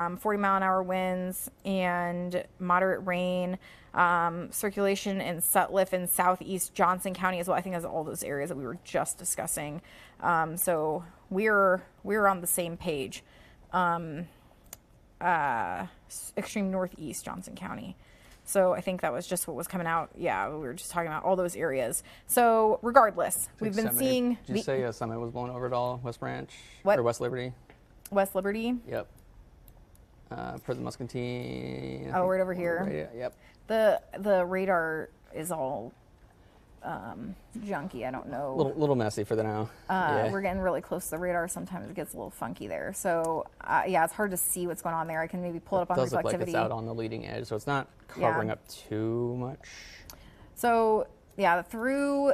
40-mile-an-hour winds and moderate rain, circulation in Sutliff and southeast Johnson County as well. I think that's all those areas that we were just discussing. So we're on the same page. Extreme northeast Johnson County. So I think that was just what was coming out. Yeah, we were just talking about all those areas. So regardless, we've been seeing. Did you say Summit was blown over at all? West Branch? What? Or West Liberty? West Liberty? Yep. President Muscatine. Oh, right over here. Right, yep. The radar is all junky. I don't know. Little messy for the now. Yeah. We're getting really close to the radar. Sometimes it gets a little funky there. So yeah, it's hard to see what's going on there. I can maybe pull it up on reflectivity. It does look like it's out on the leading edge, so it's not covering up too much. So yeah, through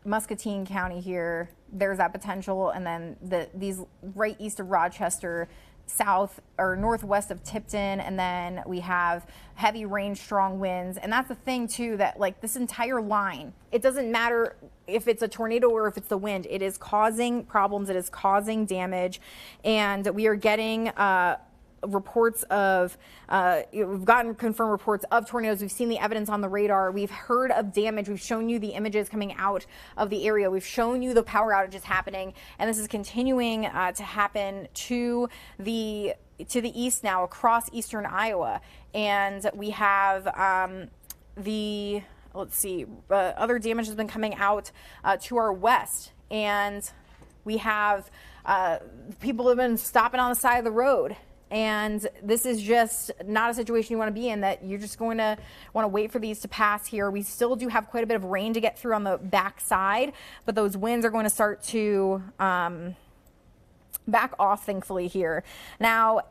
Muscatine County here, there's that potential, and then these right east of Rochester, south or northwest of Tipton, and then we have heavy rain, strong winds. And that's the thing too, that like this entire line, it doesn't matter if it's a tornado or if it's the wind, it is causing problems, it is causing damage. And we are getting reports of, we've gotten confirmed reports of tornadoes. We've seen the evidence on the radar. We've heard of damage. We've shown you the images coming out of the area. We've shown you the power outages happening, and this is continuing to happen to the east now across eastern Iowa. And we have other damage has been coming out to our west, and we have people have been stopping on the side of the road. And this is just not a situation you want to be in, that you're just going to want to wait for these to pass here. We still do have quite a bit of rain to get through on the back side, but those winds are going to start to back off, thankfully, here. Now,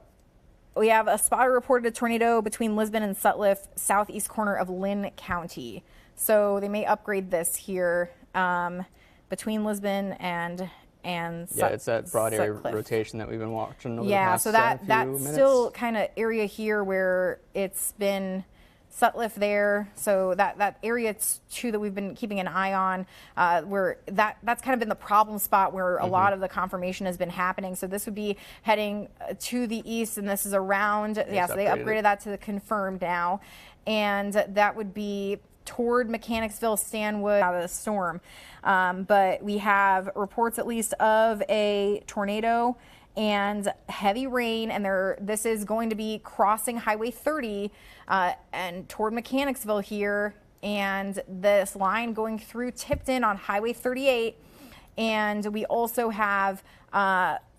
we have a spotter reported a tornado between Lisbon and Sutliff, southeast corner of Lynn County. So they may upgrade this here between Lisbon and it's that broad area rotation that we've been watching over the past so that's minutes. Still kind of area here where it's been Sutliff there, so that area too that we've been keeping an eye on, where that's kind of been the problem spot where a lot of the confirmation has been happening. So this would be heading to the east, and this is around. So they upgraded that to the confirmed now, and that would be toward Mechanicsville, Stanwood, out of the storm. But we have reports at least of a tornado and heavy rain, and this is going to be crossing Highway 30 and toward Mechanicsville here, and this line going through Tipton on Highway 38. And we also have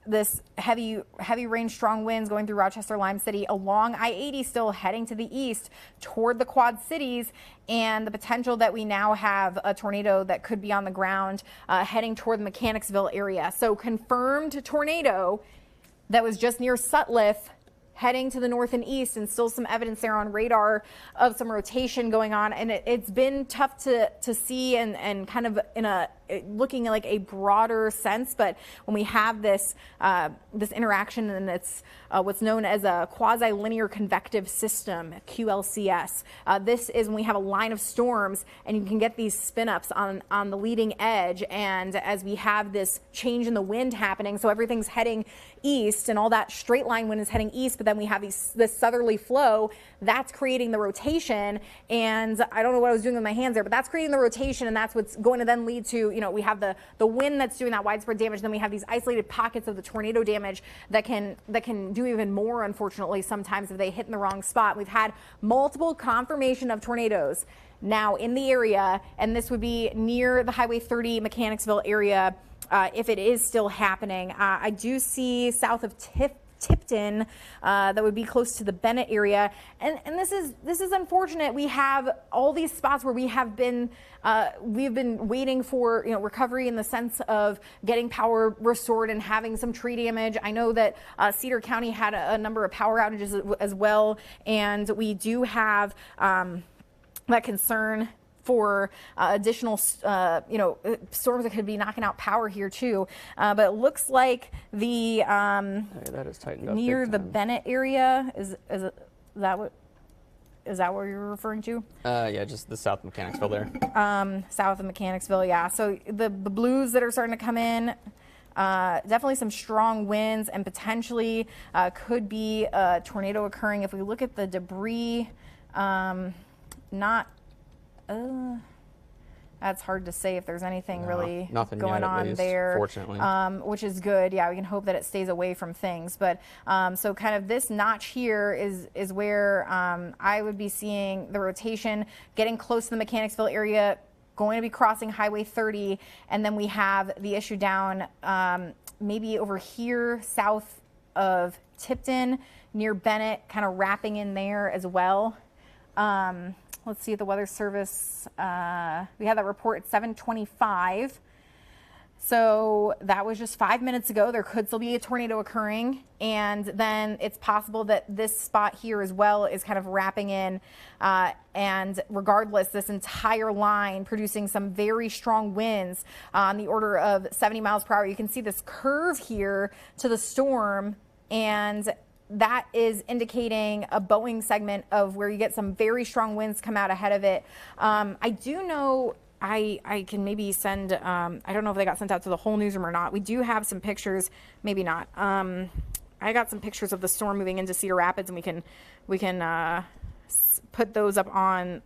this heavy rain, strong winds going through Rochester, Lime City, along I-80 still heading to the east toward the Quad Cities, and the potential that we now have a tornado that could be on the ground heading toward the Mechanicsville area. So confirmed tornado that was just near Sutliff, heading to the north and east, and still some evidence there on radar of some rotation going on. And it's been tough to see and kind of looking like a broader sense. But when we have this interaction, and it's what's known as a quasi-linear convective system, QLCS. This is when we have a line of storms, and you can get these spin-ups on the leading edge. And as we have this change in the wind happening, so everything's heading east, and all that straight line wind is heading east, but then we have this southerly flow that's creating the rotation. And I don't know what I was doing with my hands there, but that's creating the rotation, and that's what's going to then lead to, we have the wind that's doing that widespread damage. Then we have these isolated pockets of the tornado damage that can do even more, unfortunately, sometimes if they hit in the wrong spot. We've had multiple confirmation of tornadoes now in the area, and this would be near the Highway 30 Mechanicsville area if it is still happening. I do see south of Tipton, that would be close to the Bennett area, and this is unfortunate. We have all these spots where we've been waiting for recovery in the sense of getting power restored and having some tree damage. I know that Cedar County had a number of power outages as well, and we do have that concern for additional, storms that could be knocking out power here too. But it looks like the that is tightened up near the Bennett area is that what you're referring to? Yeah, just the south of Mechanicsville there. South of Mechanicsville, yeah. So the blues that are starting to come in. definitely some strong winds and potentially could be a tornado occurring. If we look at the debris, that's hard to say if there's anything really going on there, fortunately. Which is good. Yeah, we can hope that it stays away from things. But so kind of this notch here is where I would be seeing the rotation getting close to the Mechanicsville area, going to be crossing Highway 30, and then we have the issue down maybe over here south of Tipton near Bennett, kind of wrapping in there as well. Let's see, the Weather Service, we had that report at 7:25. So that was just 5 minutes ago. There could still be a tornado occurring. And then it's possible that this spot here as well is kind of wrapping in. And regardless, this entire line producing some very strong winds on the order of 70 miles per hour. You can see this curve here to the storm, and that is indicating a bowing segment of where you get some very strong winds come out ahead of it. I do know I can maybe send, I don't know if they got sent out to the whole newsroom or not. We do have some pictures, maybe not. I got some pictures of the storm moving into Cedar Rapids, and we can put those up on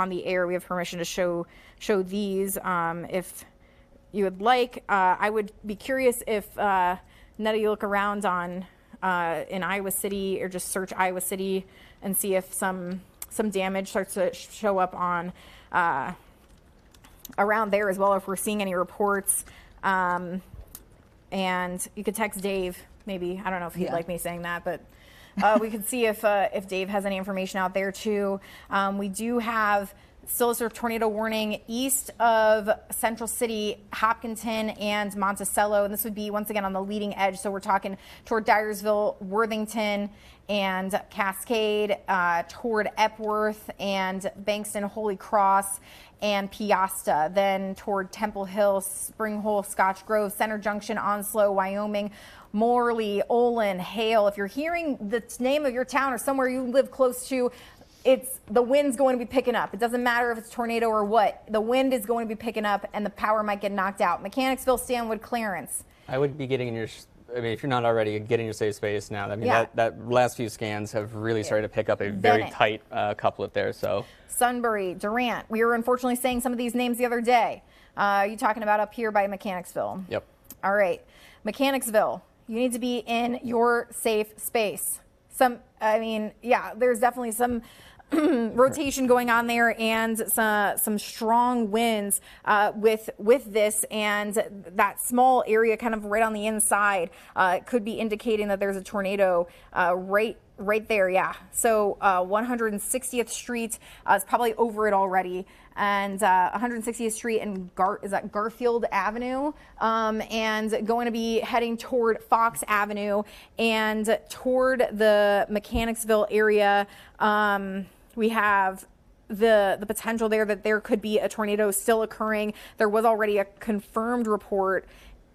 the air. We have permission to show these if you would like. I would be curious if Netta, you look around on in Iowa City, or just search Iowa City and see if some damage starts to show up on around there as well, if we're seeing any reports. And you could text Dave, maybe. I don't know if he'd like me saying that, but we could see if Dave has any information out there too. We do have still a sort of tornado warning east of Central City, Hopkinton, and Monticello. And this would be, once again, on the leading edge. So we're talking toward Dyersville, Worthington, and Cascade, toward Epworth and Bankston, Holy Cross, and Piasta. Then toward Temple Hill, Spring Hole, Scotch Grove, Center Junction, Onslow, Wyoming, Morley, Olin, Hale. If you're hearing the name of your town or somewhere you live close to, the wind's going to be picking up. It doesn't matter if it's tornado or what. The wind is going to be picking up, and the power might get knocked out. Mechanicsville, Stanwood, Clarence. I would be getting in your, if you're not already, getting your safe space now. I mean, that last few scans have really started to pick up a very tight couplet there. So Sunbury, Durant. We were unfortunately saying some of these names the other day. You talking about up here by Mechanicsville? Yep. All right. Mechanicsville, you need to be in your safe space. There's definitely some rotation going on there, and some strong winds with this, and that small area kind of right on the inside could be indicating that there's a tornado right there. Yeah. So 160th Street is probably over it already, and 160th Street and Garfield Avenue, and going to be heading toward Fox Avenue and toward the Mechanicsville area. We have the potential there that there could be a tornado still occurring. There was already a confirmed report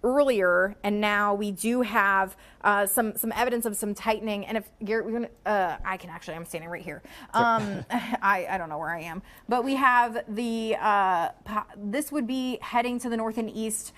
earlier, and now we do have some evidence of some tightening. And if Garrett, I'm standing right here. I don't know where I am, but we have this would be heading to the north and east,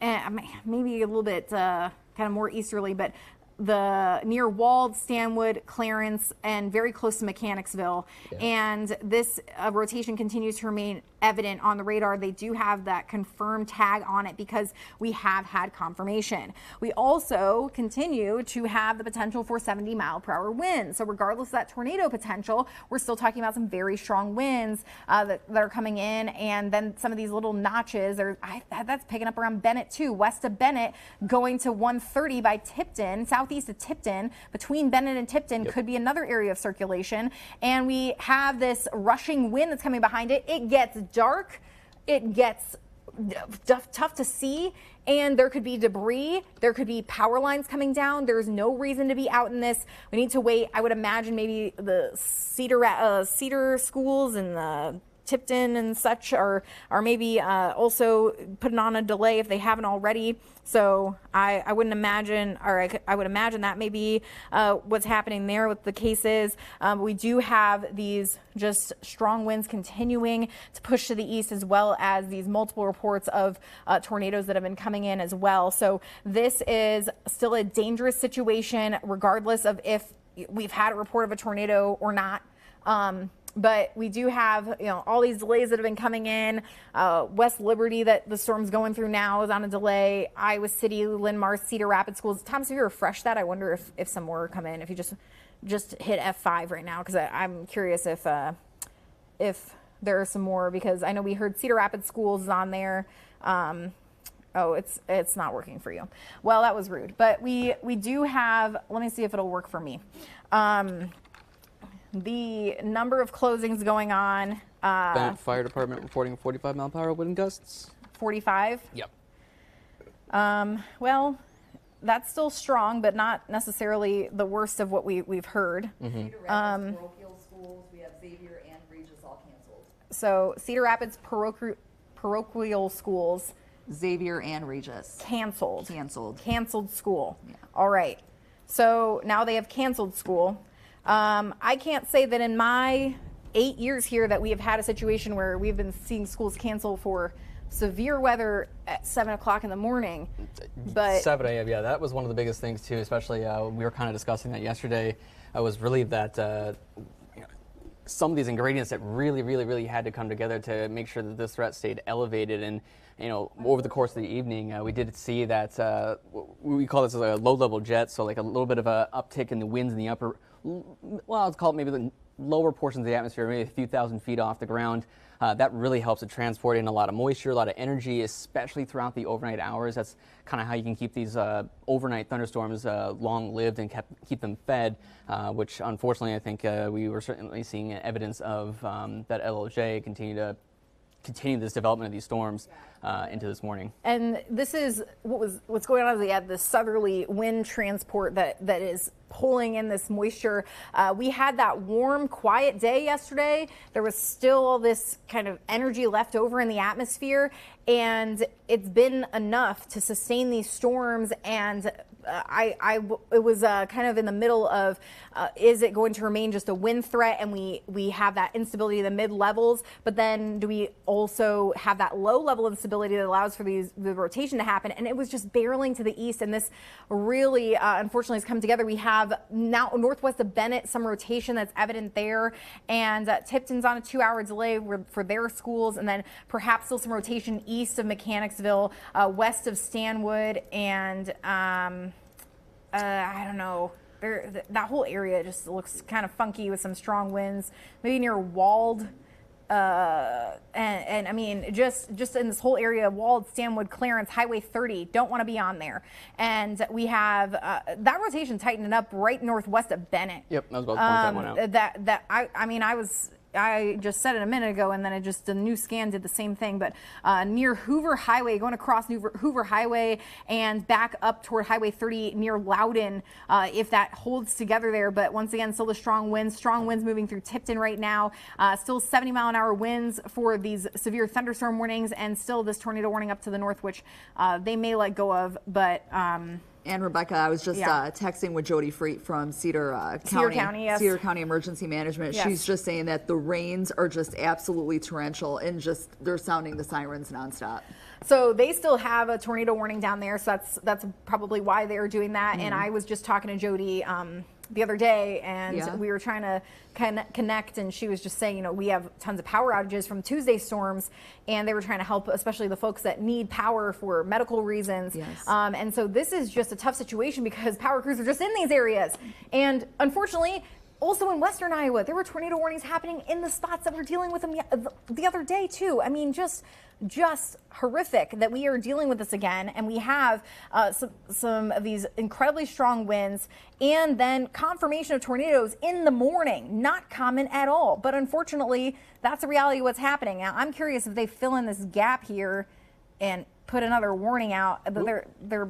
and maybe a little bit kind of more easterly, but the near Wald, Stanwood, Clarence, and very close to Mechanicsville. Yeah. And this rotation continues to remain evident on the radar. They do have that confirmed tag on it because we have had confirmation. We also continue to have the potential for 70 mile per hour winds. So regardless of that tornado potential, we're still talking about some very strong winds that are coming in. And then some of these little notches, that's picking up around Bennett too, west of Bennett, going to 130 by Tipton, southeast of Tipton. Between Bennett and Tipton could be another area of circulation. And we have this rushing wind that's coming behind it. It gets dark, it gets tough to see, and there could be debris, there could be power lines coming down. There's no reason to be out in this. We need to wait. I would imagine maybe the Cedar schools and the Tipton and such are maybe also putting on a delay if they haven't already. So I wouldn't imagine, or I would imagine that may be what's happening there with the cases. We do have these just strong winds continuing to push to the east, as well as these multiple reports of tornadoes that have been coming in as well. So this is still a dangerous situation, regardless of if we've had a report of a tornado or not. But we do have, all these delays that have been coming in. West Liberty, that the storm's going through now, is on a delay. Iowa City, Linn-Mar, Cedar Rapids schools. Thomas, if you refresh that, I wonder if some more come in. If you just hit F5 right now, because I'm curious if there are some more, because I know we heard Cedar Rapids schools is on there. Oh, it's not working for you. Well, that was rude. But we do have. Let me see if it'll work for me. The number of closings going on. Bennett Fire Department reporting 45 mile per hour wind gusts. 45? Yep. Well, that's still strong, but not necessarily the worst of what we've heard. Cedar Rapids parochial schools, we have Xavier and Regis all canceled. So Cedar Rapids parochial schools. Xavier and Regis. Canceled. Canceled school. Yeah. All right. So now they have canceled school. I can't say that in my 8 years here that we have had a situation where we've been seeing schools cancel for severe weather at 7 o'clock in the morning. But 7 a.m. Yeah, that was one of the biggest things too. Especially we were kind of discussing that yesterday. I was relieved that some of these ingredients that really had to come together to make sure that this threat stayed elevated. And over the course of the evening, we did see that we call this a low-level jet, so like a little bit of a uptick in the winds in the upper. Well, let's call it maybe the lower portions of the atmosphere, maybe a few thousand feet off the ground. That really helps to transport in a lot of moisture, a lot of energy, especially throughout the overnight hours. That's kind of how you can keep these overnight thunderstorms long-lived and keep them fed, which unfortunately I think we were certainly seeing evidence of that LLJ continue this development of these storms into this morning. And this is what's going on is we have this southerly wind transport that is pulling in this moisture. We had that warm, quiet day yesterday. There was still all this kind of energy left over in the atmosphere, and it's been enough to sustain these storms. And it was kind of in the middle of is it going to remain just a wind threat, and we have that instability in the mid levels, but then do we also have that low level instability that allows for the rotation to happen? And it was just barreling to the east, and this really unfortunately has come together. We have now northwest of Bennett some rotation that's evident there, and Tipton's on a 2-hour delay for their schools, and then perhaps still some rotation east of Mechanicsville, west of Stanwood, and I don't know. That whole area just looks kind of funky with some strong winds, maybe near Wald. And I mean, just in this whole area, Wald, Stanwood, Clarence, Highway 30, don't want to be on there. And we have that rotation tightening up right northwest of Bennett. Yep, I was about to point that one out. I just said it a minute ago, and then the new scan did the same thing. But near Hoover Highway, going across Hoover Highway and back up toward Highway 30 near Loudon, if that holds together there. But once again, still the strong winds moving through Tipton right now. Still 70-mile-an-hour winds for these severe thunderstorm warnings, and still this tornado warning up to the north, which they may let go of. But and Rebecca, I was just texting with Jody Freet from Cedar County, yes. Cedar County Emergency Management. Yes. She's just saying that the rains are just absolutely torrential, and they're sounding the sirens nonstop. So they still have a tornado warning down there, so that's probably why they're doing that. And I was just talking to Jody the other day, and we were trying to connect, and she was just saying, we have tons of power outages from Tuesday storms, and they were trying to help, especially the folks that need power for medical reasons. Yes. And so this is just a tough situation because power crews are just in these areas. And unfortunately, also in western Iowa, there were tornado warnings happening in the spots that we're dealing with them the other day too. I mean, just horrific that we are dealing with this again, and we have some of these incredibly strong winds, and then confirmation of tornadoes in the morning. Not common at all, but unfortunately, that's the reality of what's happening. Now, I'm curious if they fill in this gap here and put another warning out. They're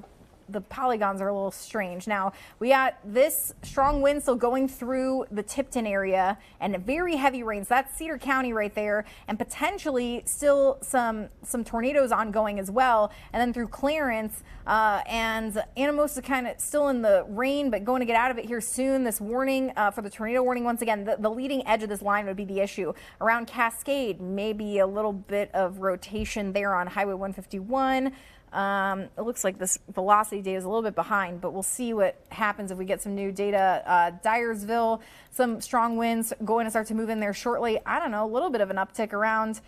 the polygons are a little strange. Now, we got this strong wind still going through the Tipton area and very heavy rains. That's Cedar County right there, and potentially still some tornadoes ongoing as well. And then through Clarence and Anamosa, kind of still in the rain, but going to get out of it here soon. This warning for the tornado warning, once again, the leading edge of this line would be the issue. Around Cascade, maybe a little bit of rotation there on Highway 151. It looks like this velocity data is a little bit behind, but we'll see what happens if we get some new data. Dyersville, some strong winds going to start to move in there shortly. I don't know, a little bit of an uptick around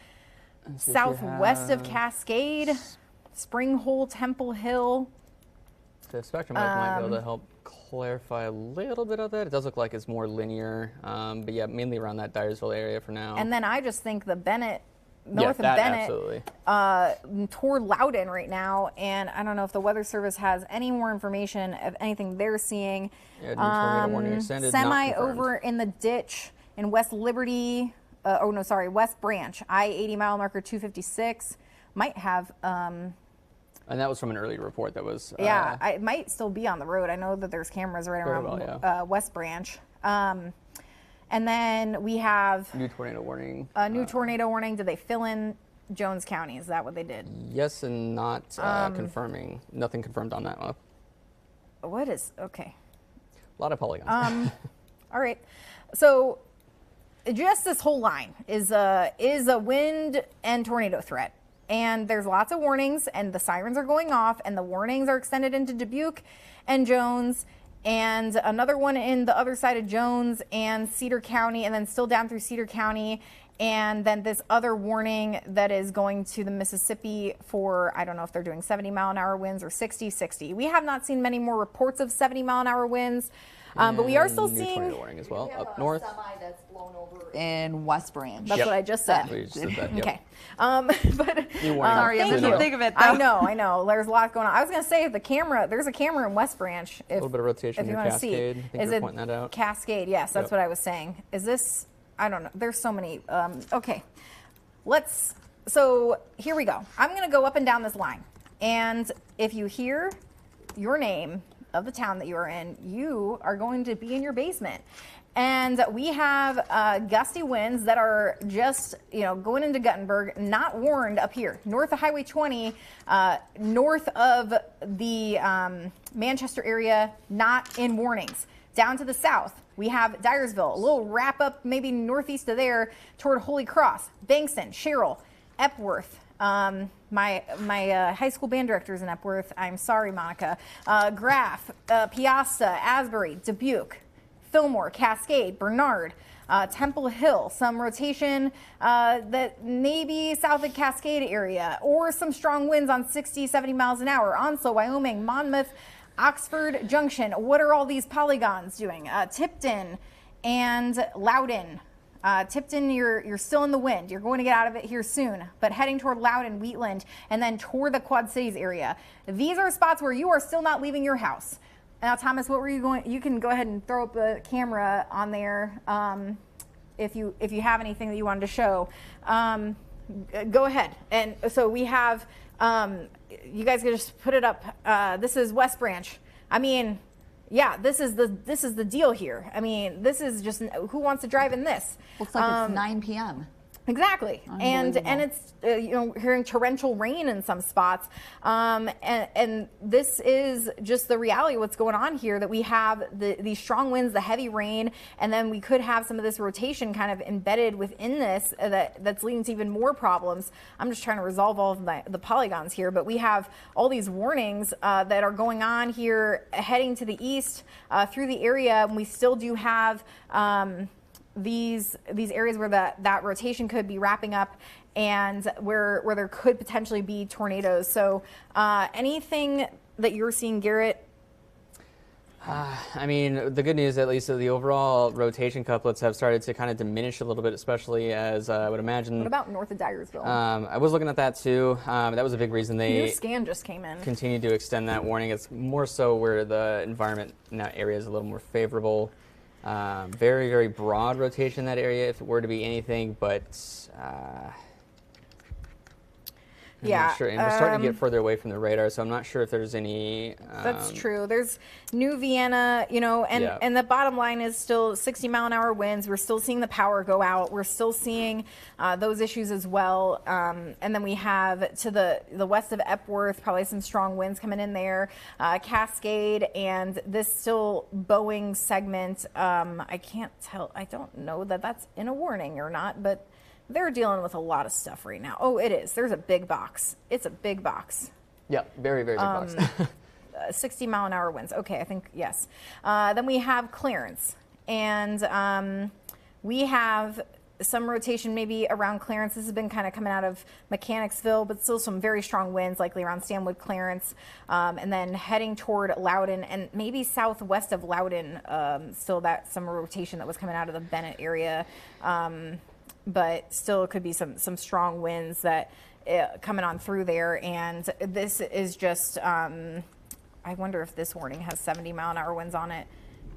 southwest of Cascade, Spring Hole, Temple Hill. The spectrum might be able to help clarify a little bit of that. It does look like it's more linear, but yeah, mainly around that Dyersville area for now. And then I just think the Bennett, north of Bennett, toward Loudon right now, and I don't know if the Weather Service has any more information of anything they're seeing. Yeah, new tornado warning extended, Semi not confirmed. over in the ditch in West Liberty, West Branch, I-80 mile marker 256, might have... and that was from an earlier report that was... it might still be on the road. I know that there's cameras right around West Branch. And then we have... New tornado warning. New tornado warning. Did they fill in Jones County? Is that what they did? Yes, and not confirming. Nothing confirmed on that one. What is... Okay. A lot of polygons. All right. So just this whole line is a wind and tornado threat. And there's lots of warnings, and the sirens are going off, and the warnings are extended into Dubuque and Jones, and another one in the other side of Jones and Cedar County, and then still down through Cedar County, and then this other warning that is going to the Mississippi for, I don't know if they're doing 70 mile an hour winds or 60. We have not seen many more reports of 70 mile an hour winds, but we are still seeing... tornado warning as well, up north. Semi that's blown over in West Branch. That's what I just said. We just said that, yep. Okay. But sorry, I didn't think of it, though. I know. There's a lot going on. I was going to say there's a camera in West Branch. A little bit of rotation near Cascade. I think you're pointing that out. Cascade, yes, that's what I was saying. Is this, I don't know. There's so many. Okay. So here we go. I'm going to go up and down this line. And if you hear your name of the town that you are in, you are going to be in your basement. And we have gusty winds that are just, going into Guttenberg, not warned up here. North of Highway 20, north of the Manchester area, not in warnings. Down to the south, we have Dyersville, a little wrap up maybe northeast of there toward Holy Cross, Bankston, Sherrill, Epworth. My high school band director is in Epworth. I'm sorry, Monica. Graff, Piasta, Asbury, Dubuque, Fillmore, Cascade, Bernard, Temple Hill, some rotation that maybe south of Cascade area, or some strong winds on 60, 70 miles an hour. Onslow, Wyoming, Monmouth, Oxford Junction. What are all these polygons doing? Tipton and Loudon. Tipton, you're still in the wind. You're going to get out of it here soon, but heading toward Loudon, Wheatland, and then toward the Quad Cities area. These are spots where you are still not leaving your house. Now, Thomas, what were you going? You can go ahead and throw up the camera on there if you have anything that you wanted to show. Go ahead. And so we have. You guys can just put it up. This is West Branch. I mean, yeah, this is the deal here. I mean, this is just who wants to drive in this? Looks like it's 9 p.m. Exactly, and it's hearing torrential rain in some spots, and this is just the reality of what's going on here. That we have these strong winds, the heavy rain, and then we could have some of this rotation kind of embedded within this that's leading to even more problems. I'm just trying to resolve all of the polygons here, but we have all these warnings that are going on here, heading to the east through the area, and we still do have. These areas where that rotation could be wrapping up and where there could potentially be tornadoes. So anything that you're seeing, Garrett? I mean, the good news, at least, is the overall rotation couplets have started to kind of diminish a little bit, especially as I would imagine. What about north of Dyersville? I was looking at that too. That was a big reason they new scan just came in. Continued to extend that warning. It's more so where the environment in that area is a little more favorable. Very, very broad rotation in that area if it were to be anything, but I'm Yeah, not sure. And we're starting to get further away from the radar, so I'm not sure if there's any. That's true. There's New Vienna, and the bottom line is still 60-mile-an-hour winds. We're still seeing the power go out. We're still seeing those issues as well. And then we have to the west of Epworth, probably some strong winds coming in there. Cascade and this still Boeing segment. I can't tell. I don't know that that's in a warning or not, but they're dealing with a lot of stuff right now. Oh, it is. There's a big box. It's a big box. Yeah, very, very big box. 60-mile-an-hour winds. Okay, I think, yes. Then we have Clarence. And we have some rotation maybe around Clarence. This has been kind of coming out of Mechanicsville, but still some very strong winds, likely around Stanwood, Clarence. And then heading toward Loudoun and maybe southwest of Loudoun. Still some rotation that was coming out of the Bennett area. But still could be some strong winds that coming on through there. And this is just, I wonder if this warning has 70-mile-an-hour winds on it.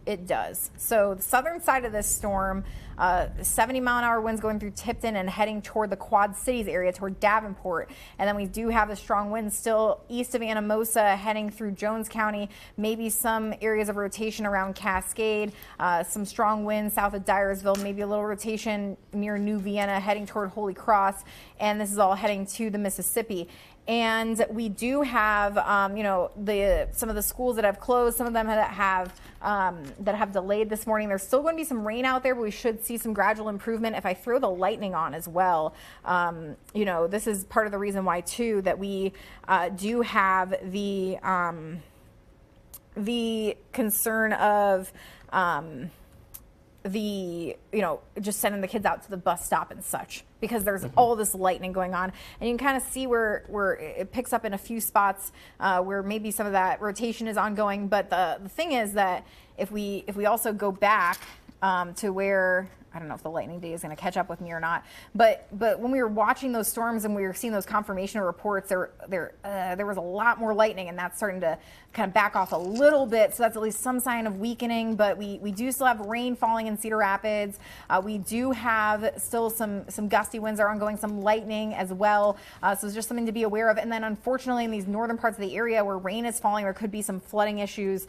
It does. So the southern side of this storm, 70-mile-an-hour winds going through Tipton and heading toward the Quad Cities area, toward Davenport. And then we do have the strong winds still east of Anamosa, heading through Jones County, maybe some areas of rotation around Cascade, some strong winds south of Dyersville, maybe a little rotation near New Vienna, heading toward Holy Cross. And this is all heading to the Mississippi. And we do have, some of the schools that have closed, some of them that have delayed this morning. There's still going to be some rain out there, but we should see some gradual improvement. If I throw the lightning on as well, this is part of the reason why too that we do have the concern of just sending the kids out to the bus stop and such, because there's all this lightning going on, and you can kind of see where it picks up in a few spots where maybe some of that rotation is ongoing. But the thing is that if we also go back to where, I don't know if the lightning day is going to catch up with me or not, but when we were watching those storms and we were seeing those confirmation reports, there was a lot more lightning, and that's starting to kind of back off a little bit. So that's at least some sign of weakening, but we do still have rain falling in Cedar Rapids. We do have still some gusty winds are ongoing, some lightning as well. So it's just something to be aware of. And then unfortunately in these northern parts of the area where rain is falling, there could be some flooding issues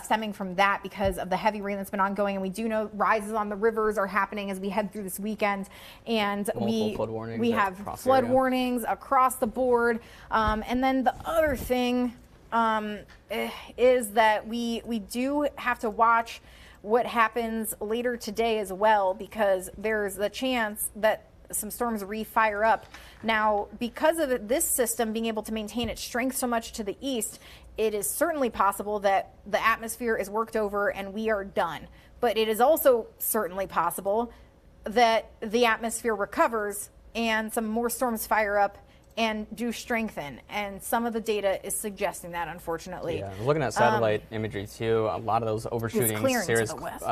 stemming from that because of the heavy rain that's been ongoing. And we do know rises on the rivers are happening as we head through this weekend. And we have flood warnings across the board. And then the other thing is that we do have to watch what happens later today as well, because there's the chance that some storms refire up. Now, because of this system being able to maintain its strength so much to the east, it is certainly possible that the atmosphere is worked over and we are done. But it is also certainly possible that the atmosphere recovers and some more storms fire up and do strengthen, and some of the data is suggesting that, unfortunately. Yeah, looking at satellite imagery too, a lot of those overshooting. To the west.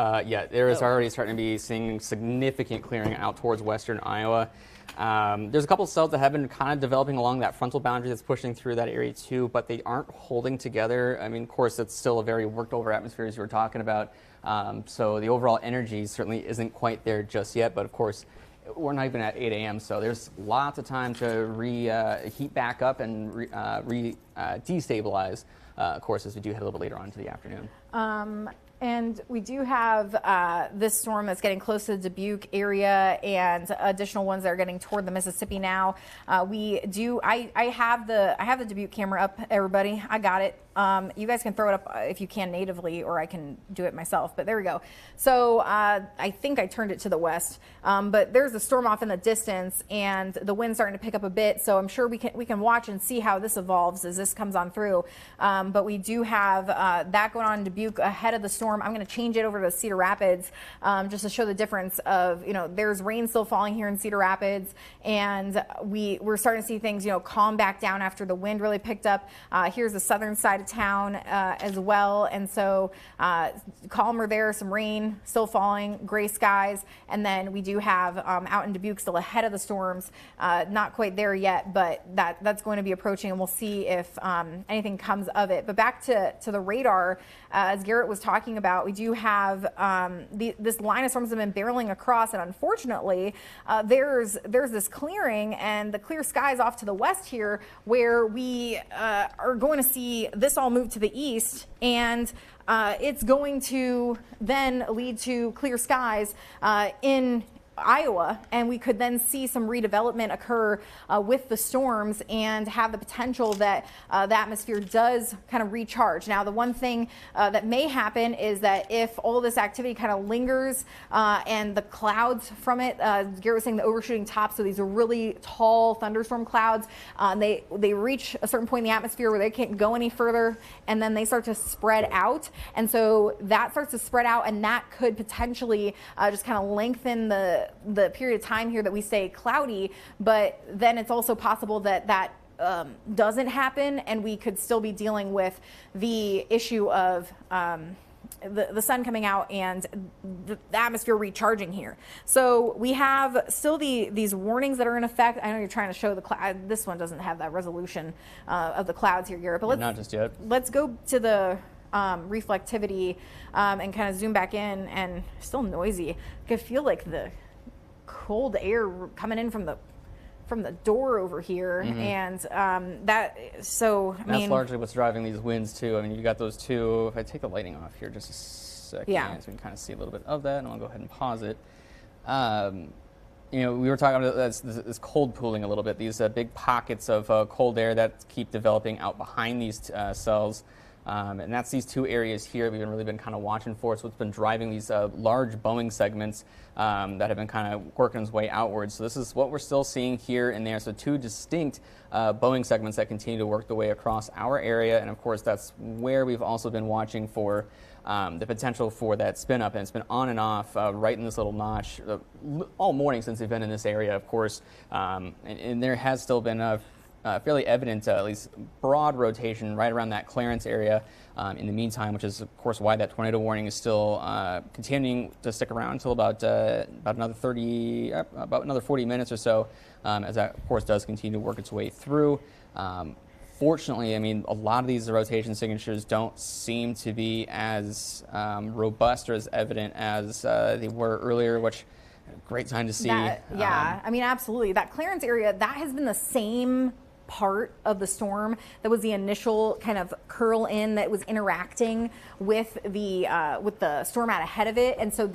There is already starting to be seeing significant clearing out towards western Iowa. There's a couple cells that have been kind of developing along that frontal boundary that's pushing through that area too, but they aren't holding together. I mean, of course, it's still a very worked over atmosphere as you were talking about. So the overall energy certainly isn't quite there just yet, but of course, we're not even at 8 a.m., so there's lots of time to heat back up and destabilize, of course, as we do head a little bit later on into the afternoon. And we do have this storm that's getting close to the Dubuque area and additional ones that are getting toward the Mississippi now. I have the Dubuque camera up, everybody. I got it. You guys can throw it up if you can natively, or I can do it myself, but there we go. So I think I turned it to the west, but there's a storm off in the distance and the wind's starting to pick up a bit. So I'm sure we can watch and see how this evolves as this comes on through. But we do have that going on in Dubuque ahead of the storm. I'm going to change it over to Cedar Rapids just to show the difference of, there's rain still falling here in Cedar Rapids, and we're starting to see things, calm back down after the wind really picked up. Here's the southern side of town as well, and so calmer there, some rain still falling, gray skies, and then we do have out in Dubuque still ahead of the storms, not quite there yet, but that's going to be approaching, and we'll see if anything comes of it. But back to the radar, as Garrett was talking about. We do have this line of storms have been barreling across, and unfortunately, there's this clearing and the clear skies off to the west here, where we are going to see this all move to the east, and it's going to then lead to clear skies in Iowa, and we could then see some redevelopment occur with the storms and have the potential that the atmosphere does kind of recharge. Now, the one thing that may happen is that if all this activity kind of lingers and the clouds from it, Garrett was saying the overshooting tops, so these are really tall thunderstorm clouds, they reach a certain point in the atmosphere where they can't go any further, and then they start to spread out, and so that starts to spread out, and that could potentially just kind of lengthen the period of time here that we stay cloudy. But then it's also possible that doesn't happen, and we could still be dealing with the issue of the sun coming out and the atmosphere recharging here. So we have still these warnings that are in effect. I know you're trying to show the cloud. This one doesn't have that resolution of the clouds here, Garrett. But not just yet. Let's go to the reflectivity and kind of zoom back in, and still noisy. I can feel like the cold air coming in from the door over here, and that's largely what's driving these winds too. I mean, you got those two. If I take the lighting off here just a second, so we can kind of see a little bit of that, and I'll go ahead and pause it. We were talking about this cold pooling a little bit. These big pockets of cold air that keep developing out behind these cells. And that's these two areas here we've really been kind of watching for. So it's been driving these large Boeing segments that have been kind of working its way outwards. So this is what we're still seeing here and there. So two distinct Boeing segments that continue to work their way across our area. And of course, that's where we've also been watching for the potential for that spin up. And it's been on and off right in this little notch all morning since they've been in this area, of course. And there has still been fairly evident, at least broad rotation right around that Clarence area in the meantime, which is, of course, why that tornado warning is still continuing to stick around until about another 40 minutes or so, as that, of course, does continue to work its way through. Fortunately, I mean, a lot of these rotation signatures don't seem to be as robust or as evident as they were earlier, which great time to see. I mean, absolutely. That Clarence area, that has been the same part of the storm that was the initial kind of curl in that was interacting with the storm out ahead of it, and so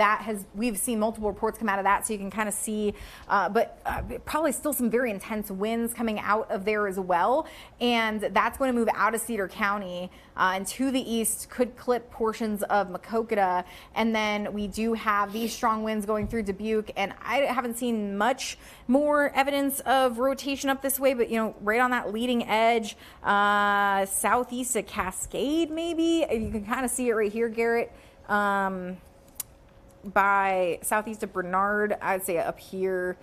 we've seen multiple reports come out of that, so you can kind of see but probably still some very intense winds coming out of there as well, and that's going to move out of Cedar County and to the east, could clip portions of Maquoketa, and then we do have these strong winds going through Dubuque, and I haven't seen much more evidence of rotation up this way, but right on that leading edge, southeast of Cascade, maybe you can kind of see it right here, Garrett, by southeast of Bernard. I'd say up here.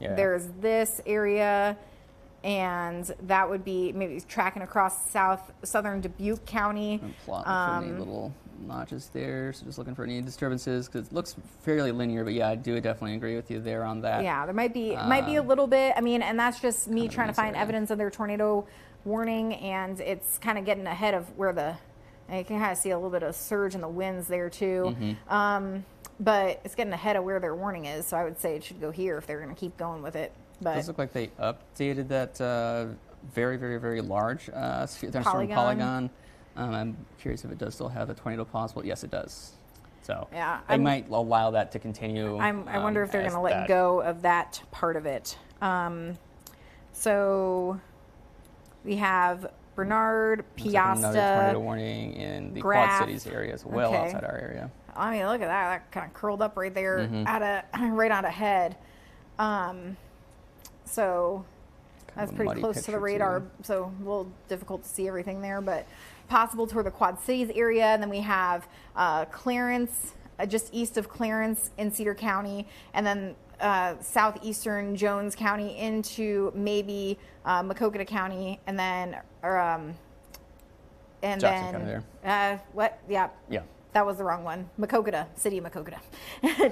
There's this area, and that would be maybe tracking across southern Dubuque County. And plot for any little notches there, so just looking for any disturbances, because it looks fairly linear, but I do definitely agree with you there on that. There might be a little bit. I mean, and that's just me trying to find evidence of their tornado warning, and it's kind of getting ahead of where and you can kind of see a little bit of surge in the winds there too. But it's getting ahead of where their warning is, so I would say it should go here if they're going to keep going with it. But it does look like they updated that very, very, very large polygon. I'm curious if it does still have a tornado possible. Yes, it does. So they might allow that to continue. I wonder if they're going to let go of that part of it. So we have Bernard, Piasta, another tornado warning in the Quad Cities area as well, outside our area. I mean, look at that. That kind of curled up right there right out ahead. So that's pretty close to the radar, so a little difficult to see everything there, but possible toward the Quad Cities area. And then we have Clarence, just east of Clarence in Cedar County, and then southeastern Jones County into maybe Maquoketa County, and then that was the wrong one. Maquoketa, city of Maquoketa,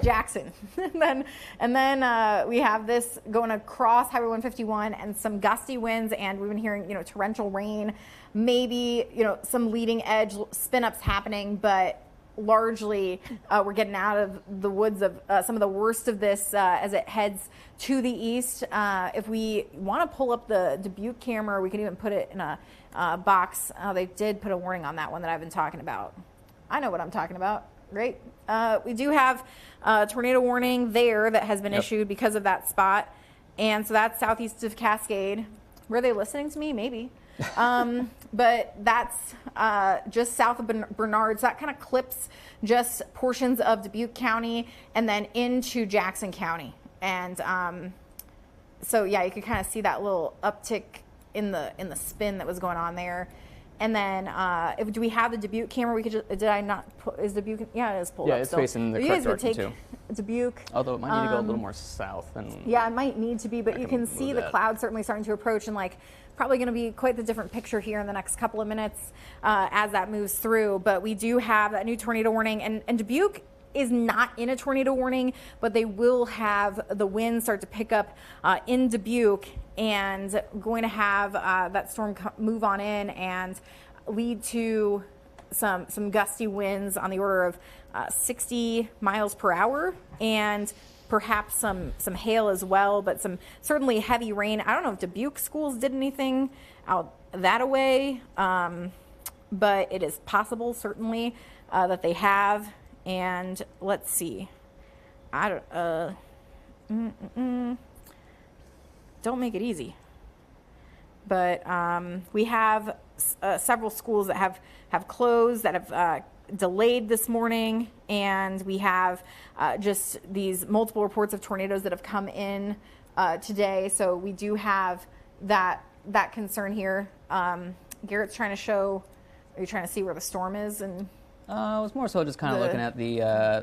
Jackson. and then we have this going across Highway 151 and some gusty winds, and we've been hearing, torrential rain, maybe, some leading edge spin ups happening, but largely we're getting out of the woods of some of the worst of this as it heads to the east. If we want to pull up the Dubuque camera, we can even put it in a box. They did put a warning on that one that I've been talking about. I know what I'm talking about, right? We do have a tornado warning there that has been issued because of that spot. And so that's southeast of Cascade. Were they listening to me? Maybe. But that's just south of Bernard. So that kind of clips just portions of Dubuque County and then into Jackson County. And so, yeah, you could kind of see that little uptick in the spin that was going on there. And then, do we have the Dubuque camera? We could just, did I not put, is Dubuque, yeah, it is pulled up. Yeah, it's facing the correct direction too. Dubuque. Although it might need to go a little more south. Yeah, it might need to be, but you can see the clouds certainly starting to approach, and probably going to be quite the different picture here in the next couple of minutes as that moves through. But we do have that new tornado warning, and Dubuque is not in a tornado warning, but they will have the wind start to pick up in Dubuque, and going to have that storm move on in and lead to some gusty winds on the order of 60 miles per hour, and perhaps some hail as well, but some certainly heavy rain. I don't know if Dubuque schools did anything out that away, but it is possible certainly that they have. And let's see, don't make it easy, but we have several schools that have closed, that have delayed this morning, and we have just these multiple reports of tornadoes that have come in today. So we do have that concern here. Garrett's trying to show. Are you trying to see where the storm is? And it was more so just kind of looking at the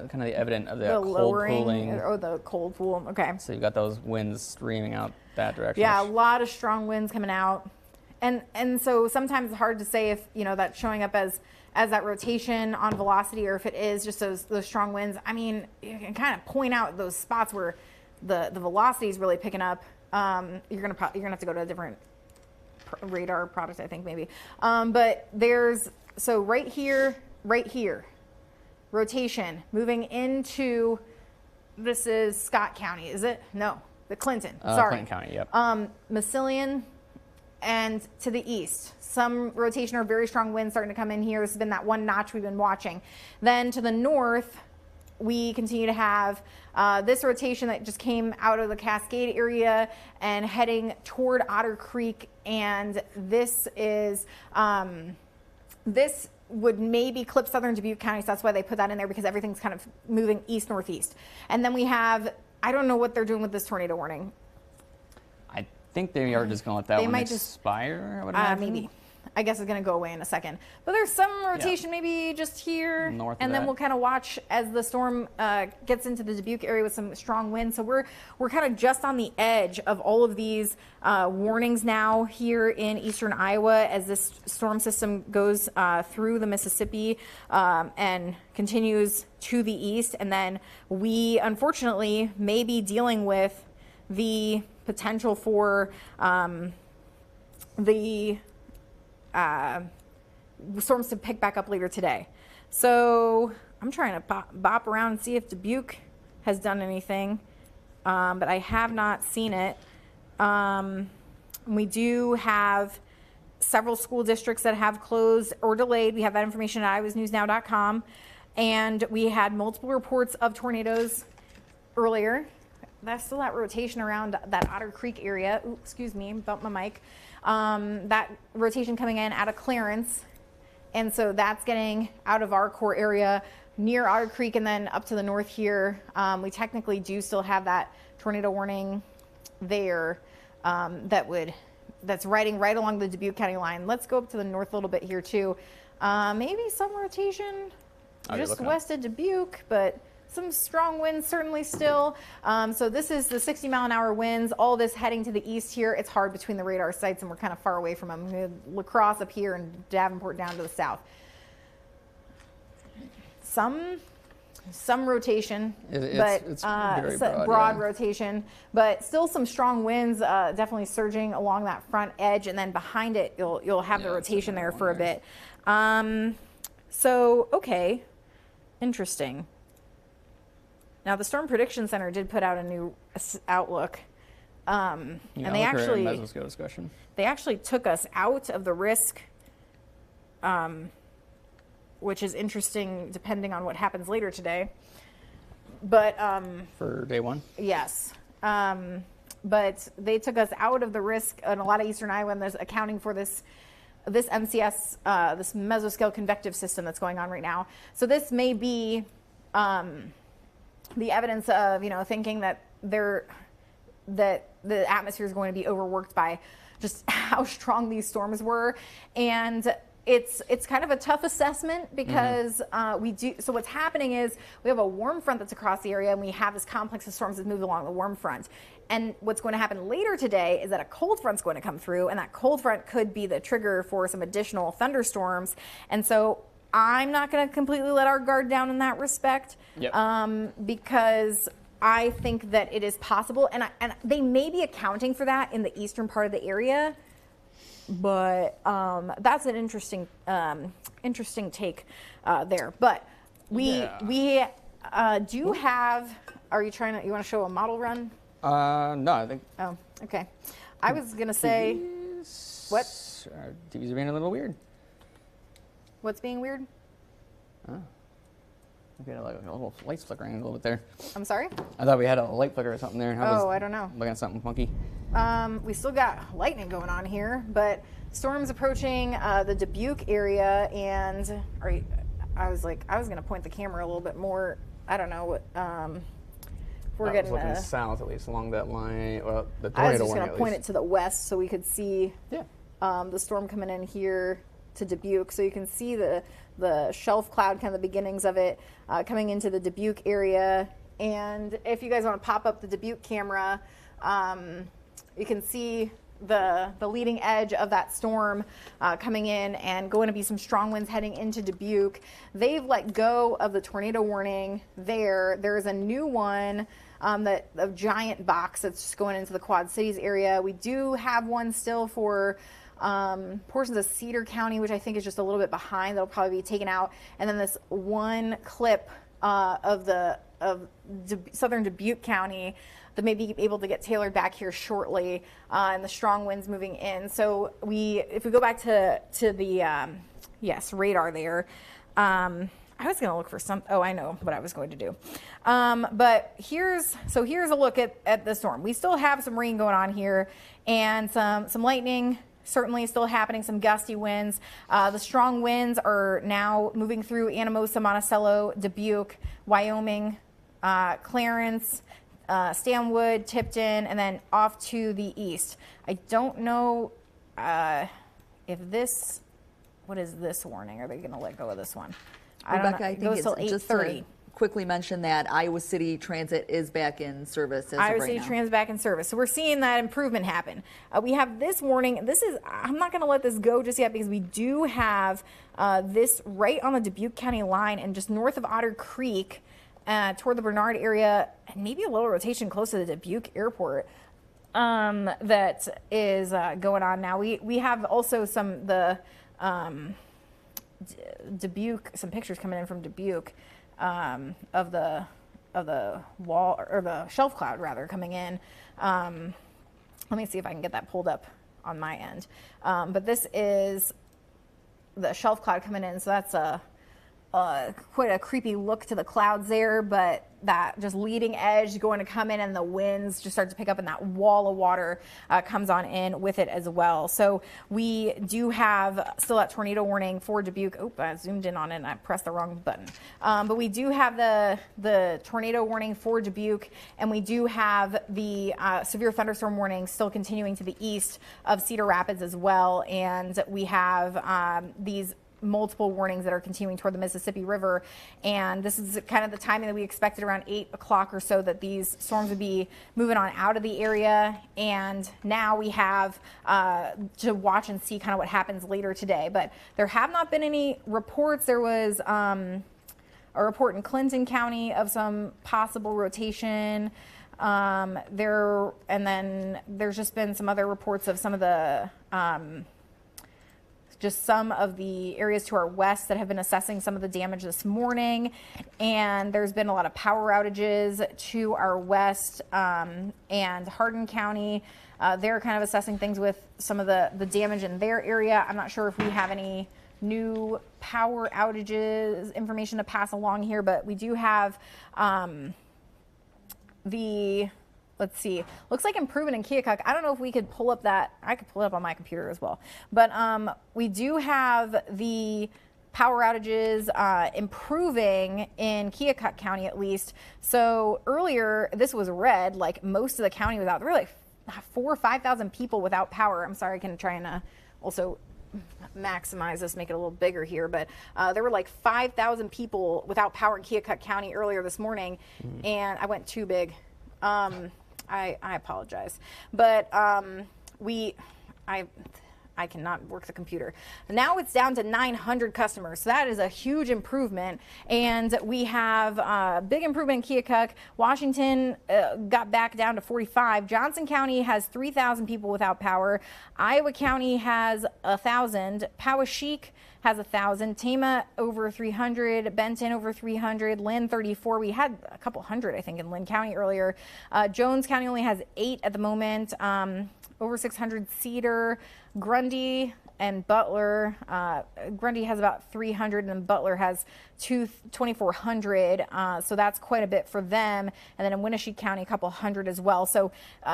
kind of the evidence of the cold lowering, cooling. or the cold pool. Okay. So you got those winds streaming out that direction. Yeah, a lot of strong winds coming out, and so sometimes it's hard to say if that's showing up as that rotation on velocity, or if it is just those strong winds. I mean, you can kind of point out those spots where the velocity is really picking up. You're gonna have to go to a different radar product, I think, maybe. But there's right here, rotation moving into, this is Scott County, is it? No, the Clinton. Sorry. Clinton County, yep. Massillon, and to the east, some rotation or very strong winds starting to come in here. This has been that one notch we've been watching. Then to the north, we continue to have this rotation that just came out of the Cascade area and heading toward Otter Creek. And this is, this would maybe clip southern Dubuque County, so that's why they put that in there, because everything's kind of moving east-northeast. And then we have, I don't know what they're doing with this tornado warning. I think they are just going to let that one expire. I would imagine. Maybe. I guess it's going to go away in a second. But there's some rotation maybe just here. North and of then that. we'll kind of watch as the storm gets into the Dubuque area with some strong winds. So we're kind of just on the edge of all of these warnings now here in eastern Iowa as this storm system goes through the Mississippi and continues to the east. And then we, unfortunately, may be dealing with the potential for the storms to pick back up later today. So I'm trying to bop around and see if Dubuque has done anything, but I have not seen it. We do have several school districts that have closed or delayed. We have that information at iowasnewsnow.com, and we had multiple reports of tornadoes earlier. That's still that rotation around that Otter Creek area. Ooh, excuse me, bumped my mic. That rotation coming in out of Clarence. And so that's getting out of our core area near Otter Creek and then up to the north here. We technically do still have that tornado warning there that's riding right along the Dubuque County line. Let's go up to the north a little bit here too. Maybe some rotation just west of Dubuque, but some strong winds certainly still. So this is the 60-mile-an-hour winds. All this heading to the east here. It's hard between the radar sites, and we're kind of far away from them. La Crosse up here and Davenport down to the south. some rotation, but it's very broad, broad, yeah. rotation, but still some strong winds, definitely surging along that front edge, and then behind it you'll have the rotation there for a bit. So okay, interesting. Now the Storm Prediction Center did put out a new outlook, and they actually took us out of the risk, which is interesting depending on what happens later today. But for day one, yes, but they took us out of the risk on a lot of Eastern Iowa, and there's accounting for this MCS, this mesoscale convective system that's going on right now. So this may be the evidence of, thinking that the atmosphere is going to be overworked by just how strong these storms were. And it's kind of a tough assessment because so what's happening is we have a warm front that's across the area, and we have this complex of storms that move along the warm front. And what's going to happen later today is that a cold front's going to come through, and that cold front could be the trigger for some additional thunderstorms. And so I'm not going to completely let our guard down in that respect, because I think that it is possible, and they may be accounting for that in the eastern part of the area. But that's an interesting take there. But we do have. Are you trying to? You want to show a model run? No, I think. Oh, okay. I was gonna say. What? TVs are being a little weird. What's being weird? Oh. We had like a little lights flickering a little bit there. I'm sorry? I thought we had a light flicker or something there. I don't know. Looking at something funky. We still got lightning going on here, but storms approaching the Dubuque area, and I was going to point the camera a little bit more. I don't know what. We're getting looking south, at least along that line. Well, the tornado I was just going to point it to the west so we could see the storm coming in here to Dubuque. So you can see the shelf cloud, kind of the beginnings of it coming into the Dubuque area. And if you guys want to pop up the Dubuque camera, you can see the leading edge of that storm coming in, and going to be some strong winds heading into Dubuque. They've let go of the tornado warning there. There's a new one, a giant box that's just going into the Quad Cities area. We do have one still for portions of Cedar County, which I think is just a little bit behind. That'll probably be taken out. And then this one clip of southern Dubuque County that may be able to get tailored back here shortly, and the strong winds moving in. So if we go back to the radar there, I was going to look for some. Oh, I know what I was going to do. But here's a look at the storm. We still have some rain going on here, and some lightning. Certainly still happening, some gusty winds. The strong winds are now moving through Anamosa, Monticello, Dubuque, Wyoming, Clarence, Stanwood, Tipton, and then off to the east. I don't know if what is this warning? Are they going to let go of this one? Rebecca, I think it goes till 8:30. Quickly mention that Iowa City Transit is back in service as of right now. Iowa City Transit back in service. So we're seeing that improvement happen. We have this warning. I'm not going to let this go just yet, because we do have this right on the Dubuque County line and just north of Otter Creek toward the Bernard area, and maybe a little rotation close to the Dubuque airport that is going on now. We have also Dubuque, some pictures coming in from Dubuque. Of the wall, or the shelf cloud rather, coming in. Let me see if I can get that pulled up on my end. But this is the shelf cloud coming in, so that's quite a creepy look to the clouds there, but that just leading edge going to come in, and the winds just start to pick up, and that wall of water comes on in with it as well. So we do have still that tornado warning for Dubuque. Oh, I zoomed in on it and I pressed the wrong button. But we do have the tornado warning for Dubuque, and we do have the severe thunderstorm warning still continuing to the east of Cedar Rapids as well. And we have these multiple warnings that are continuing toward the Mississippi River, and this is kind of the timing that we expected, around 8 o'clock or so, that these storms would be moving on out of the area. And now we have to watch and see kind of what happens later today. But there have not been any reports. There was a report in Clinton County of some possible rotation. And then there's just been some other reports of some of the areas to our west that have been assessing some of the damage this morning. And there's been a lot of power outages to our west, and Hardin County. They're kind of assessing things with some of the damage in their area. I'm not sure if we have any new power outages information to pass along here, but we do have let's see, looks like improvement in Keokuk. I don't know if we could pull up that. I could pull it up on my computer as well. But we do have the power outages improving in Keokuk County at least. So earlier, this was red, like most of the county was out. There were like 4,000 or 5,000 people without power. I'm sorry, I can try and also maximize this, make it a little bigger here, but there were like 5,000 people without power in Keokuk County earlier this morning, and I went too big. I apologize, but I cannot work the computer. Now it's down to 900 customers, so that is a huge improvement. And we have a big improvement in Keokuk. Washington got back down to 45. Johnson County has 3,000 people without power. Iowa County has 1,000. Poweshiek has 1,000. Tama over 300. Benton over 300. Lynn 34. We had a couple hundred, I think, in Lynn County earlier. Jones County only has 8 at the moment. Over 600 Cedar. Grundy and Butler. Grundy has about 300 and Butler has 2,400. So that's quite a bit for them. And then in Winnebago County, a couple hundred as well. So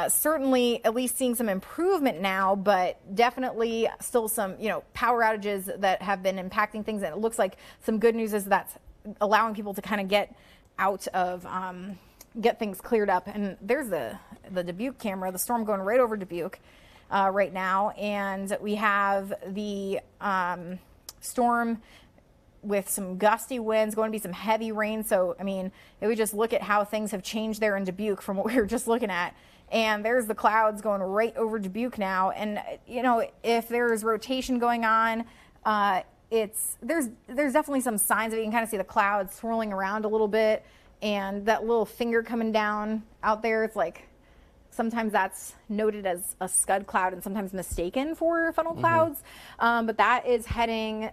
certainly at least seeing some improvement now, but definitely still some, power outages that have been impacting things. And it looks like some good news is that's allowing people to kind of get out of, get things cleared up. And there's the Dubuque camera, the storm going right over Dubuque. Right now, and we have the storm with some gusty winds, going to be some heavy rain. So, I mean, if we just look at how things have changed there in Dubuque from what we were just looking at, and there's the clouds going right over Dubuque now. And, if there's rotation going on, there's definitely some signs of it. You can kind of see the clouds swirling around a little bit, and that little finger coming down out there. It's like, sometimes that's noted as a scud cloud and sometimes mistaken for funnel clouds. But that is heading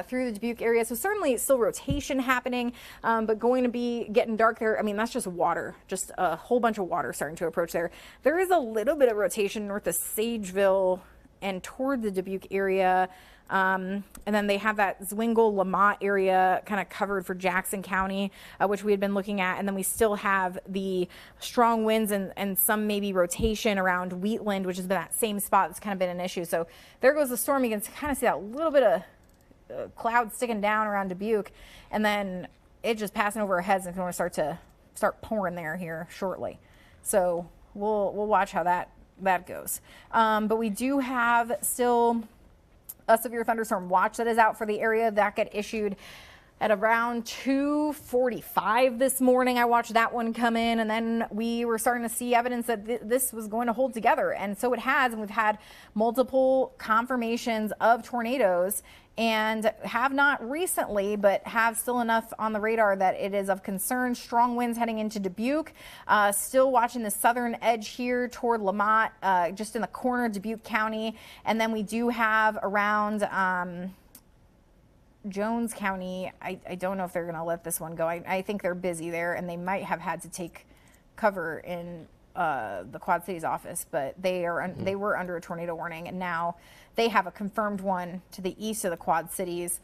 through the Dubuque area. So certainly still rotation happening, but going to be getting dark there. I mean, that's just water, just a whole bunch of water starting to approach there. There is a little bit of rotation north of Sageville and toward the Dubuque area. And then they have that Zwingle Lamont area kind of covered for Jackson County, which we had been looking at. And then we still have the strong winds and some maybe rotation around Wheatland, which has been that same spot that's kind of been an issue. So there goes the storm. You can kind of see that little bit of cloud sticking down around Dubuque, and then it just passing over our heads and going to start pouring there here shortly. So we'll watch how that goes. But we do have still a severe thunderstorm watch that is out for the area that got issued at around 2:45 this morning. I watched that one come in, and then we were starting to see evidence that this was going to hold together. And so it has, and we've had multiple confirmations of tornadoes, and have not recently, but have still enough on the radar that it is of concern. Strong winds heading into Dubuque. Still watching the southern edge here toward Lamont, just in the corner of Dubuque County. And then we do have around Jones County. I don't know if they're going to let this one go. I think they're busy there, and they might have had to take cover in the Quad Cities office, but they were under a tornado warning, and now they have a confirmed one to the east of the Quad Cities.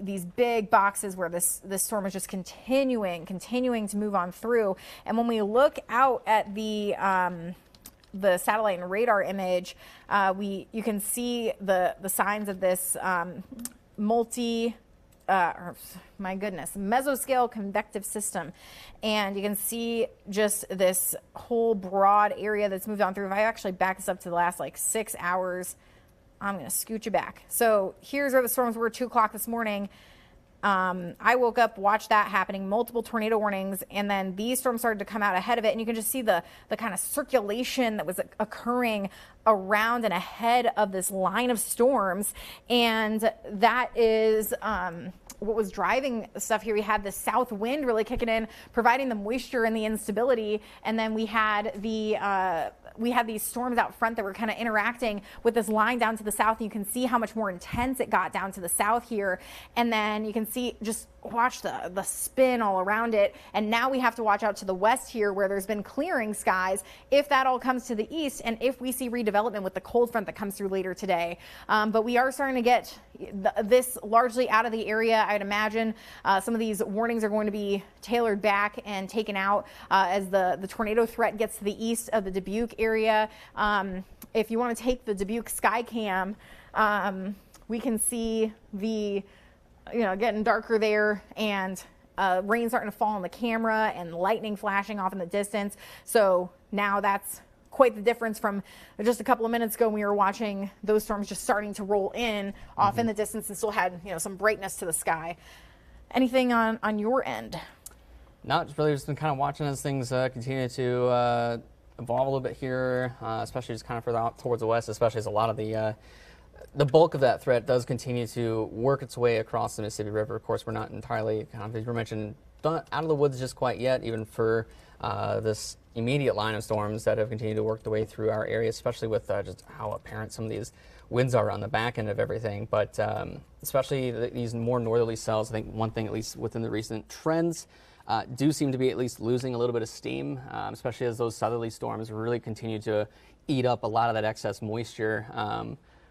These big boxes where this storm is just continuing to move on through. And when we look out at the satellite and radar image, you can see the signs of this mesoscale convective system. And you can see just this whole broad area that's moved on through. If I actually back this up to the last 6 hours, I'm going to scoot you back. So here's where the storms were 2 o'clock this morning. I woke up, watched that happening, multiple tornado warnings, and then these storms started to come out ahead of it. And you can just see the kind of circulation that was occurring around and ahead of this line of storms. And that is what was driving stuff here. We had the south wind really kicking in, providing the moisture and the instability. And then we had these storms out front that were kind of interacting with this line down to the south. And you can see how much more intense it got down to the south here. And then you can see, just watch the spin all around it. And now we have to watch out to the west here, where there's been clearing skies, if that all comes to the east, and if we see redevelopment with the cold front that comes through later today. But we are starting to get this largely out of the area. I'd imagine some of these warnings are going to be tailored back and taken out as the tornado threat gets to the east of the Dubuque area. If you want to take the Dubuque sky cam, we can see the getting darker there, and rain starting to fall on the camera and lightning flashing off in the distance. So now that's quite the difference from just a couple of minutes ago when we were watching those storms just starting to roll in off in the distance and still had some brightness to the sky. Anything on your end? Not really, just been kind of watching as things continue to evolve a little bit here, especially just kind of further out towards the west, especially as a lot of the bulk of that threat does continue to work its way across the Mississippi River. Of course, we're not entirely, kind of, as you mentioned, out of the woods just quite yet, even for this immediate line of storms that have continued to work their way through our area, especially with just how apparent some of these winds are on the back end of everything. But especially these more northerly cells, I think one thing, at least within the recent trends, do seem to be at least losing a little bit of steam, especially as those southerly storms really continue to eat up a lot of that excess moisture.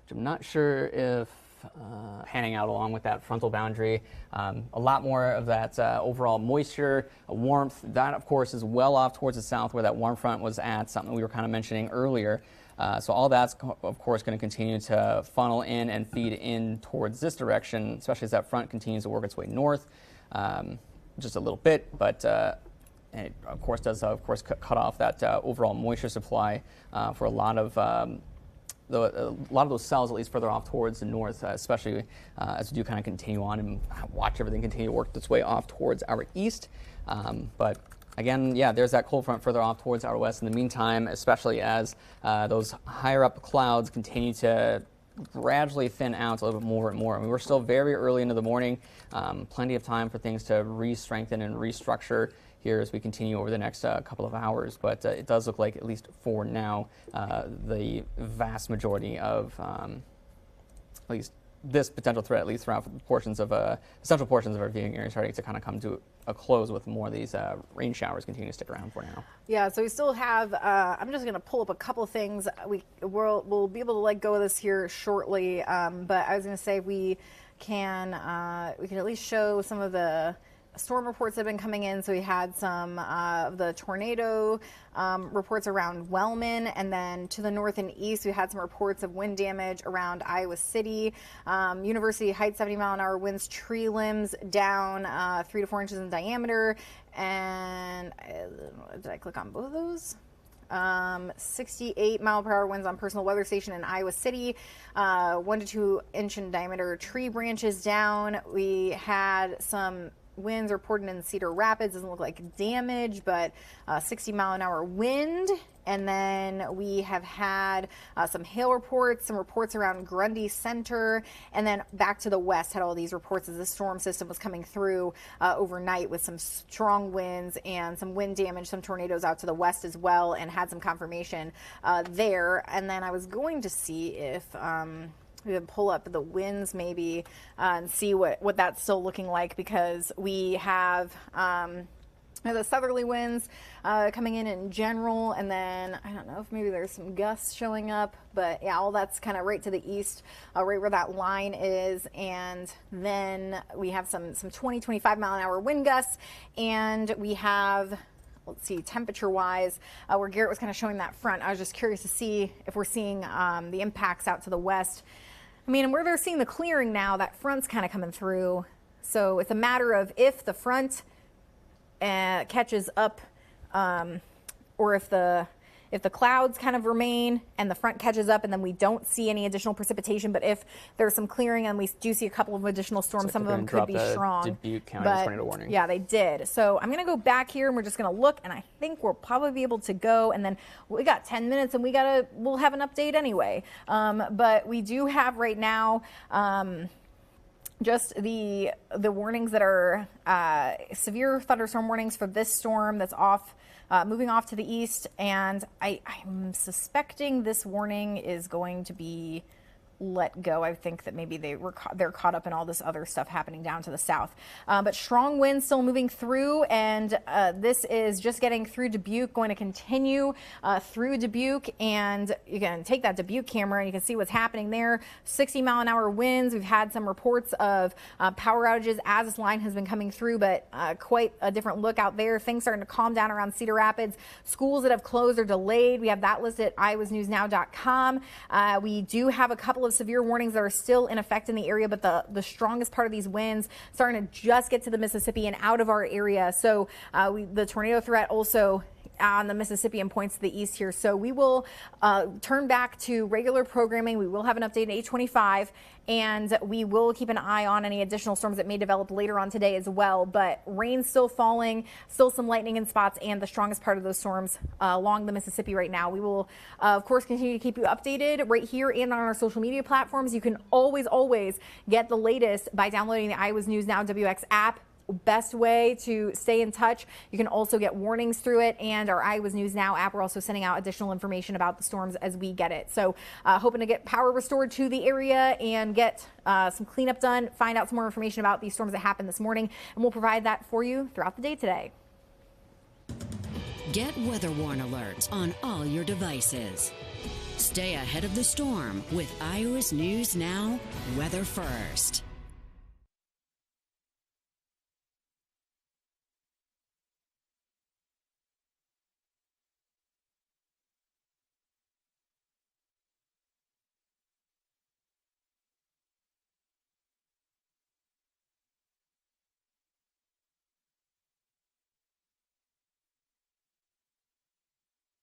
Which I'm not sure if panning out along with that frontal boundary. A lot more of that overall moisture, warmth, that of course is well off towards the south where that warm front was at, something we were kind of mentioning earlier. So all that's of course going to continue to funnel in and feed in towards this direction, especially as that front continues to work its way north just a little bit, but it of course does cut off that overall moisture supply for a lot of those cells, at least further off towards the north, especially as we do kind of continue on and watch everything continue to work its way off towards our east. But again, yeah, there's that cold front further off towards our west. In the meantime, especially as those higher up clouds continue to gradually thin out a little bit more and more. I mean, we're still very early into the morning, plenty of time for things to re-strengthen and restructure here as we continue over the next couple of hours, but it does look like, at least for now, the vast majority of at least this potential threat, at least throughout central portions of our viewing area, starting to kind of come to a close, with more of these rain showers continuing to stick around for now. Yeah, so we still have, I'm just going to pull up a couple things. We'll be able to let go of this here shortly, but I was going to say we can at least show some of the storm reports have been coming in. So we had some of the tornado reports around Wellman, and then to the north and east we had some reports of wind damage around Iowa City. University Heights, 70-mile-an-hour winds, tree limbs down 3 to 4 inches in diameter. And did I click on both of those? 68-mile-per-hour winds on Personal Weather Station in Iowa City. 1 to 2 inch in diameter tree branches down. We had some winds reported in Cedar Rapids. Doesn't look like damage, but 60-mile-an-hour wind. And then we have had some hail reports, some reports around Grundy Center, and then back to the west had all these reports as the storm system was coming through overnight with some strong winds and some wind damage, some tornadoes out to the west as well, and had some confirmation there. And then I was going to see if we would pull up the winds maybe and see what that's still looking like, because we have the southerly winds coming in general, and then I don't know if maybe there's some gusts showing up, but yeah, all that's kind of right to the east, right where that line is. And then we have some 20-25-mile-an-hour wind gusts, and we have, let's see, temperature-wise, where Garrett was kind of showing that front. I was just curious to see if we're seeing the impacts out to the west. I mean, where they're seeing the clearing now, that front's kind of coming through. So it's a matter of if the front catches up, or if if the clouds kind of remain and the front catches up and then we don't see any additional precipitation, but if there's some clearing and we do see a couple of additional storms, some of them could be strong. Dubuque County but tornado warning. yeah, they did. So I'm going to go back here and we're just going to look, and I think we'll probably be able to go, and then we got 10 minutes and we'll have an update anyway. But we do have right now just the warnings that are severe thunderstorm warnings for this storm that's moving off to the east, and I'm suspecting this warning is going to be let go. I think that maybe they're caught up in all this other stuff happening down to the south. But strong winds still moving through, and this is just getting through Dubuque, going to continue through Dubuque, and you can take that Dubuque camera and you can see what's happening there. 60-mile-an-hour winds. We've had some reports of power outages as this line has been coming through, but quite a different look out there. Things starting to calm down around Cedar Rapids. Schools that have closed or delayed, we have that listed at iowasnewsnow.com. We do have a couple of severe warnings that are still in effect in the area, but the strongest part of these winds starting to just get to the Mississippi and out of our area. So the tornado threat also on the Mississippi and points to the east here. So we will turn back to regular programming. We will have an update at 8:25, and we will keep an eye on any additional storms that may develop later on today as well. But rain still falling, still some lightning in spots, and the strongest part of those storms along the Mississippi right now. We will, of course, continue to keep you updated right here and on our social media platforms. You can always get the latest by downloading the Iowa's News Now WX app. Best way to stay in touch. You can also get warnings through it, and our Iowa's News Now app. We're also sending out additional information about the storms as we get it. So hoping to get power restored to the area and get some cleanup done, find out some more information about these storms that happened this morning, and we'll provide that for you throughout the day today. Get weather warn alerts on all your devices. Stay ahead of the storm with Iowa's News Now Weather First.